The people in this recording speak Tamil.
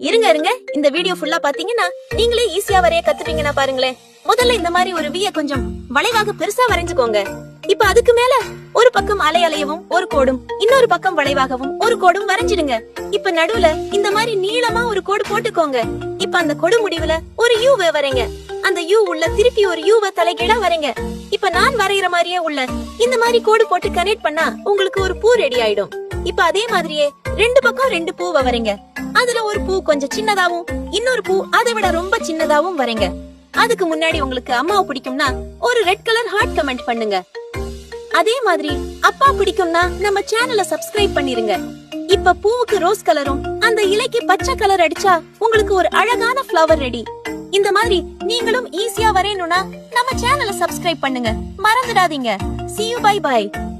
இருங்க இருங்க, இந்த வீடியோ ஃபுல்லா பாத்தீங்கன்னா நீங்களே ஈஸியா வரைய கத்துப்பீங்கன்னா பாருங்களேன். முதல்ல இந்த மாதிரி ஒரு விய கொஞ்சம் வளைவாக பெருசா வரைஞ்சுக்கோங்க. இப்ப அதுக்கு மேல ஒரு பக்கம் அலை அலையவும் ஒரு கோடும், இன்னொரு பக்கம் வளைவாகவும் ஒரு கோடும் வரைஞ்சிடுங்க. இப்ப நடுவுல இந்த மாதிரி நீளமா ஒரு கோடு போட்டுக்கோங்க. இப்ப அந்த கொடு முடிவுல ஒரு யூ வரைங்க. அந்த யூ உள்ள திருப்பி ஒரு யூவை தலைகீழா வரைங்க. இப்ப நான் வரைகிற மாதிரியே உள்ள இந்த மாதிரி கோடு போட்டு கனெக்ட் பண்ணா உங்களுக்கு ஒரு பூ ரெடி ஆயிடும். இப்ப அதே மாதிரியே ரெண்டு பக்கம் ரெண்டு பூவை வரைங்க. அதுல ஒரு பூ கொஞ்சம் சின்னதாவும் இன்னொரு பூ அதை விட ரொம்ப சின்னதாவும் வரைங்க. அதுக்கு முன்னாடி உங்களுக்கு அம்மாவை பிடிக்கும்னா ஒரு ரெட் கலர் ஹார்ட் கமெண்ட் பண்ணுங்க. அதே மாதிரி அப்பா பிடிக்கும்னா நம்ம சேனலை சப்ஸ்கிரைப் பண்ணிருங்க. இப்ப பூவுக்கு ரோஸ் கலரும் அந்த இலைக்கு பச்சை கலர் அடிச்சா உங்களுக்கு ஒரு அழகான ஃப்ளவர் ரெடி. இந்த மாதிரி நீங்களும் ஈஸியா வரையணும்னா நம்ம சேனலை சப்ஸ்கிரைப் பண்ணுங்க, மறந்துடாதீங்க. See you, bye bye.